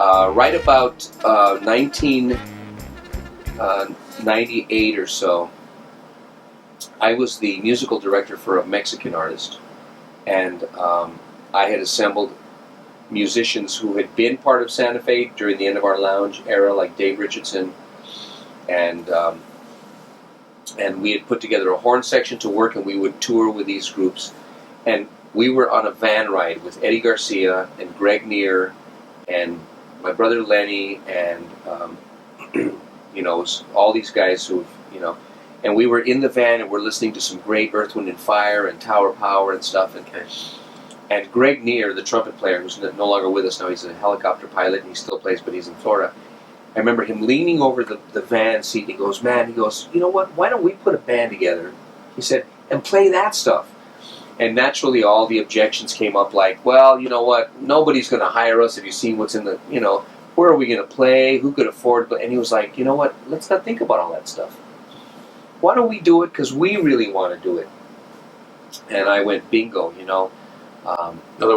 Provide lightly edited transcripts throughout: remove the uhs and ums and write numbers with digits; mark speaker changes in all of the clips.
Speaker 1: right about 1998 or so, I was the musical director for a Mexican artist, and I had assembled musicians who had been part of Santa Fe during the end of our lounge era, like Dave Richardson, and we had put together a horn section to work, and we would tour with these groups, and we were on a van ride with Eddie Garcia and Greg Neer and my brother Lenny and all these guys and we were in the van and we're listening to some great Earth, Wind and Fire and Tower Power and stuff, and Greg Neer, the trumpet player, who's no longer with us now, he's a helicopter pilot and he still plays, but he's in Florida. I remember him leaning over the van seat and he goes, you know what, why don't we put a band together, he said, and play that stuff. And naturally all the objections came up like, well, you know what, nobody's going to hire us. Have you seen what's in the, where are we going to play, who could afford, and he was like, you know what, let's not think about all that stuff. Why don't we do it because we really want to do it? And I went, bingo, in
Speaker 2: other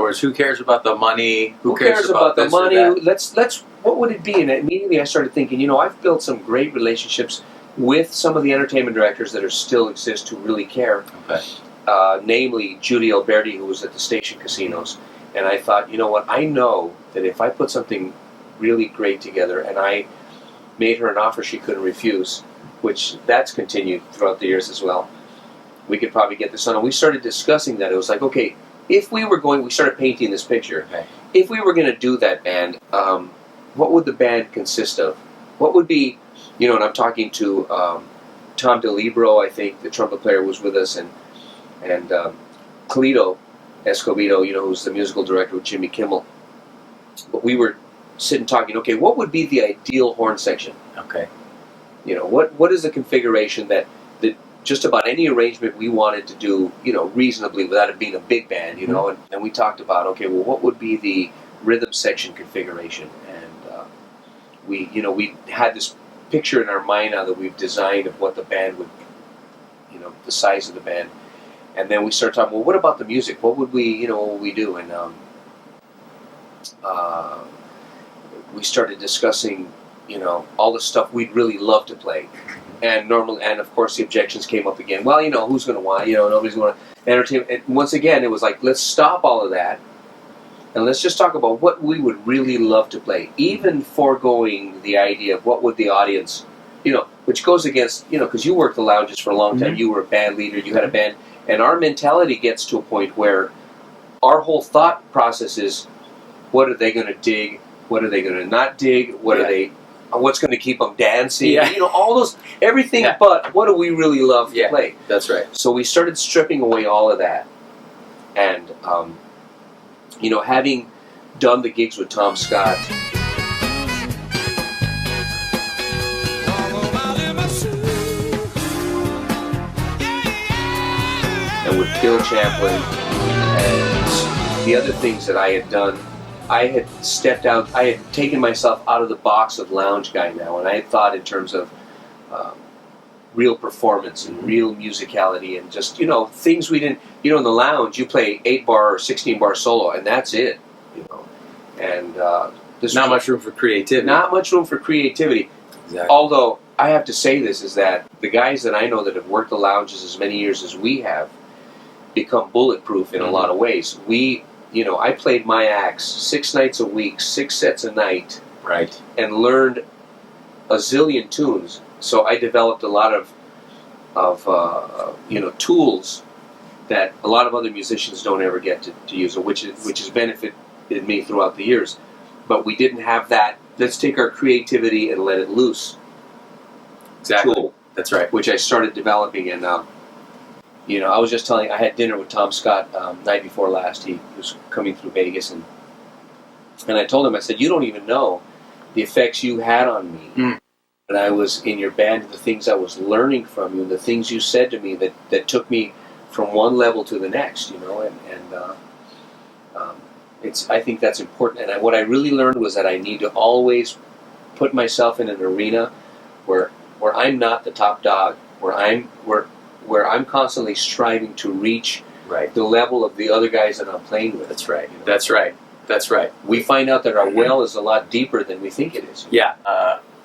Speaker 2: words, who cares about the money?
Speaker 1: Who cares about the money? Let's. What would it be? And immediately I started thinking, I've built some great relationships with some of the entertainment directors that still exist who really care.
Speaker 2: Okay.
Speaker 1: Namely Judy Alberti, who was at the station casinos. And I thought, you know what? I know that if I put something really great together, and I made her an offer she couldn't refuse, which that's continued throughout the years as well, we could probably get this on. And we started discussing that. It was like, okay, if we were we started painting this picture.
Speaker 2: Okay.
Speaker 1: If we were going to do that band, what would the band consist of? What would be, and I'm talking to Tom DeLibero, I think, the trumpet player, was with us, and Cleto Escobedo, who's the musical director with Jimmy Kimmel. But we were sitting talking, okay, what would be the ideal horn section?
Speaker 2: Okay.
Speaker 1: What is the configuration that just about any arrangement we wanted to do, reasonably without it being a big band, and we talked about, okay, well, what would be the rhythm section configuration? And we had this picture in our mind now that we've designed of what the band would, the size of the band. And then we started talking, well, what about the music? What would we, what would we do? And we started discussing, all the stuff we'd really love to play. And of course, the objections came up again. Well, who's going to want, nobody's going to entertain. And once again, it was like, let's stop all of that, and let's just talk about what we would really love to play, even foregoing the idea of what would the audience, which goes against, because you worked the lounges for a long time, you were a band leader, you had a band, and our mentality gets to a point where our whole thought process is, what are they going to dig? What are they going to not dig? What's going to keep them dancing?
Speaker 2: Yeah.
Speaker 1: All those, everything but what do we really love to play?
Speaker 2: That's right.
Speaker 1: So we started stripping away all of that. And, having done the gigs with Tom Scott, and with Bill Champlin, and the other things that I had done, I had stepped out, I had taken myself out of the box of lounge guy now, and I had thought in terms of real performance and real musicality and just, things we didn't, in the lounge, you play 8-bar or 16-bar solo, and that's it, And there's
Speaker 2: not much room for creativity.
Speaker 1: Not much room for creativity.
Speaker 2: Exactly.
Speaker 1: Although, I have to say this, is that the guys that I know that have worked the lounges as many years as we have become bulletproof in a lot of ways. I played my acts 6 nights a week, 6 sets a night,
Speaker 2: right,
Speaker 1: and learned a zillion tunes. So I developed a lot of tools that a lot of other musicians don't ever get to use, which has benefited me throughout the years. But we didn't have that. Let's take our creativity and let it loose.
Speaker 2: Exactly.
Speaker 1: Tool,
Speaker 2: that's right.
Speaker 1: Which I started developing, and I was just telling. I had dinner with Tom Scott night before last. He was coming through Vegas, and I told him, I said, you don't even know the effects you had on me. When I was in your band, the things I was learning from you, the things you said to me that took me from one level to the next, I think that's important. And what I really learned was that I need to always put myself in an arena where I'm not the top dog, where I'm constantly striving to reach the level of the other guys that I'm playing with.
Speaker 2: That's right. That's right. That's right.
Speaker 1: We find out that our well is a lot deeper than we think it is.
Speaker 2: Yeah.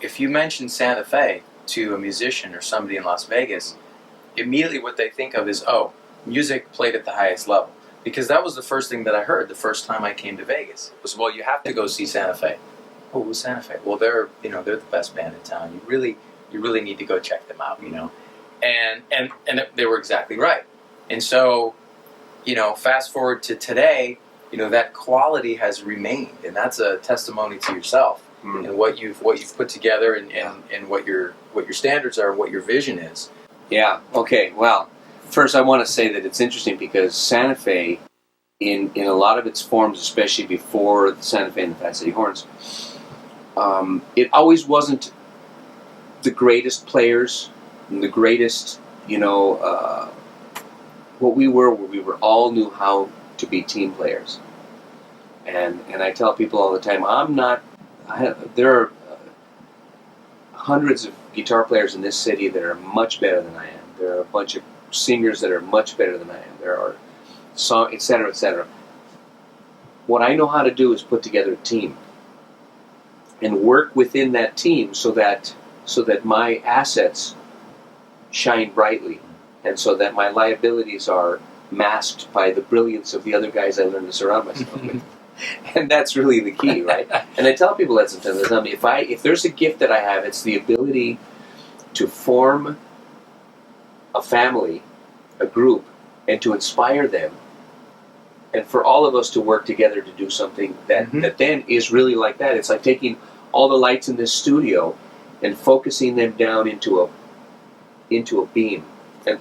Speaker 2: If you mention Santa Fe to a musician or somebody in Las Vegas, immediately what they think of is, oh, music played at the highest level. Because that was the first thing that I heard the first time I came to Vegas. Was, well, you have to go see Santa Fe. Oh, who's Santa Fe? Well, they're the best band in town. You really need to go check them out. And they were exactly right. And so, fast forward to today, that quality has remained, and that's a testimony to yourself and what you've put together, and what your standards are, and what your vision is.
Speaker 1: Yeah. Okay. Well, first I want to say that it's interesting because Santa Fe, in a lot of its forms, especially before the Santa Fe and the Fat City Horns, it always wasn't the greatest players, and the greatest, what we were all knew how to be team players. And I tell people all the time, there are hundreds of guitar players in this city that are much better than I am. There are a bunch of singers that are much better than I am. There are songs, etc., etc. What I know how to do is put together a team and work within that team so that my assets shine brightly, and so that my liabilities are masked by the brilliance of the other guys I learned to surround myself with. And that's really the key, right? And I tell people that sometimes. They tell me, if there's a gift that I have, it's the ability to form a family, a group, and to inspire them, and for all of us to work together to do something that then is really like that. It's like taking all the lights in this studio and focusing them down into a beam, and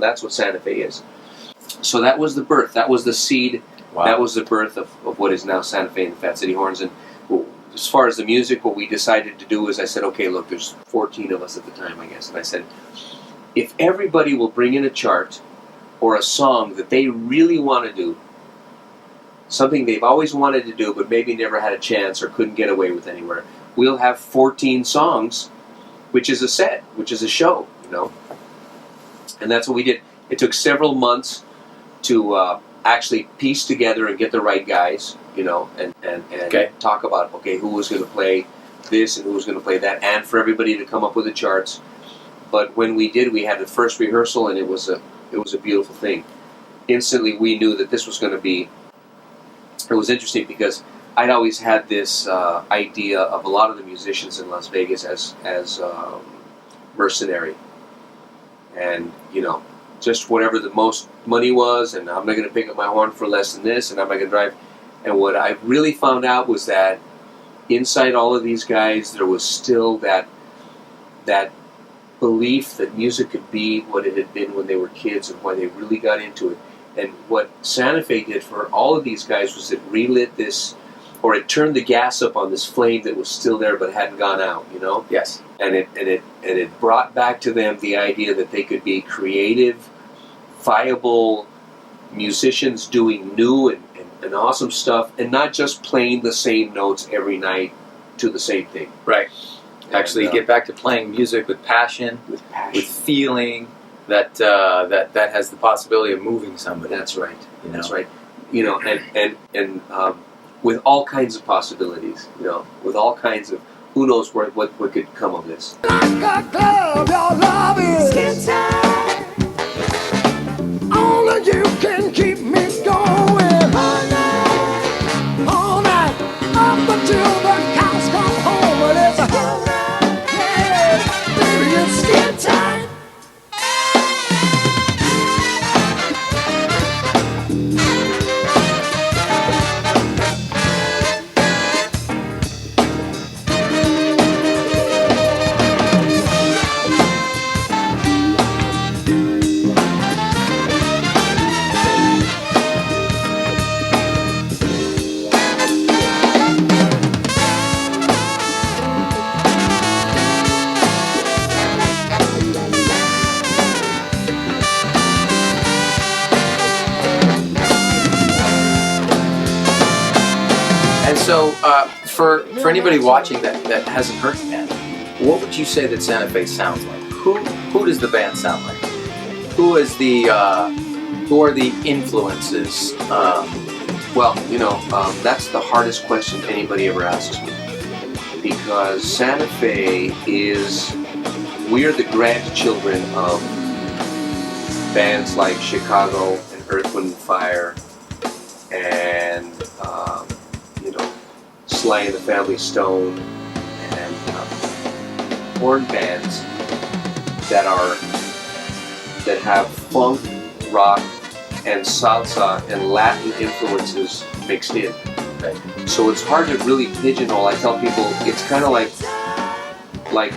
Speaker 1: that's what Santa Fe is. So that was the birth. That was the seed. Wow. That was the birth of what is now Santa Fe and the Fat City Horns. And as far as the music, what we decided to do is I said, okay, look, there's 14 of us at the time, I guess. And I said, if everybody will bring in a chart or a song that they really want to do, something they've always wanted to do but maybe never had a chance or couldn't get away with anywhere, we'll have 14 songs, which is a set, which is a show, And that's what we did. It took several months to actually piece together and get the right guys, and talk about, who was going to play this and who was going to play that, and for everybody to come up with the charts. But when we did, we had the first rehearsal, and it was a beautiful thing. Instantly, we knew that this was going to be. It was interesting because I'd always had this idea of a lot of the musicians in Las Vegas as mercenary, and just whatever the most money was, and I'm not going to pick up my horn for less than this, and I'm not going to drive. And what I really found out was that inside all of these guys, there was still that belief that music could be what it had been when they were kids and why they really got into it. And what Santa Fe did for all of these guys was it relit this, or it turned the gas up on this flame that was still there but hadn't gone out,
Speaker 2: Yes.
Speaker 1: And it brought back to them the idea that they could be creative, viable musicians doing new and awesome stuff, and not just playing the same notes every night to the same thing.
Speaker 2: Right. Actually, get back to playing music with passion, with feeling that has the possibility of moving somebody.
Speaker 1: That's right. That's right. And with all kinds of possibilities. With all kinds of who knows what could come of this.
Speaker 3: Like a glove, your love is skin tight. Only you can keep me going all night, up until the cows come home. But it's all right, yeah, baby, it's skin tight.
Speaker 2: So, for anybody watching that hasn't heard the band, what would you say that Santa Fe sounds like? Who does the band sound like? Who are the influences
Speaker 1: Well, that's the hardest question anybody ever asks me. Because Santa Fe we're the grandchildren of bands like Chicago and Earth, Wind and Fire and, Sly and the Family Stone and horn bands that have funk, rock, and salsa and Latin influences mixed in.
Speaker 2: Right.
Speaker 1: So it's hard to really pigeonhole. I tell people it's kind of like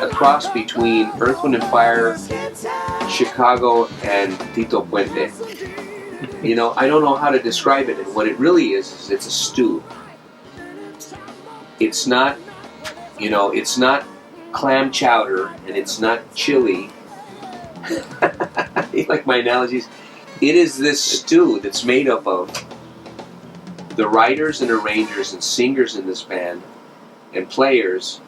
Speaker 1: a cross between Earth, Wind and Fire, Chicago, and Tito Puente. I don't know how to describe it, and what it really is it's a stew. It's not, it's not clam chowder, and it's not chili. You like my analogies? It is this stew that's made up of the writers and arrangers and singers in this band and players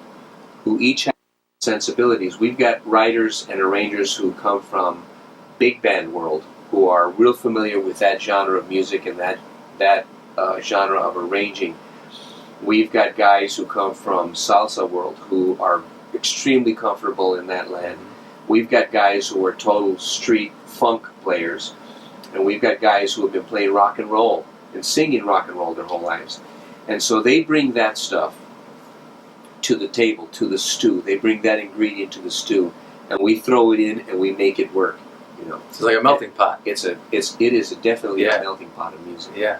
Speaker 1: who each have sensibilities. We've got writers and arrangers who come from big band world, who are real familiar with that genre of music and that genre of arranging. We've got guys who come from salsa world who are extremely comfortable in that land. We've got guys who are total street funk players, and we've got guys who have been playing rock and roll and singing rock and roll their whole lives. And so they bring that stuff to the table, to the stew. They bring that ingredient to the stew, and we throw it in and we make it work.
Speaker 2: It's like a melting pot.
Speaker 1: It is definitely a melting pot of music.
Speaker 2: Yeah.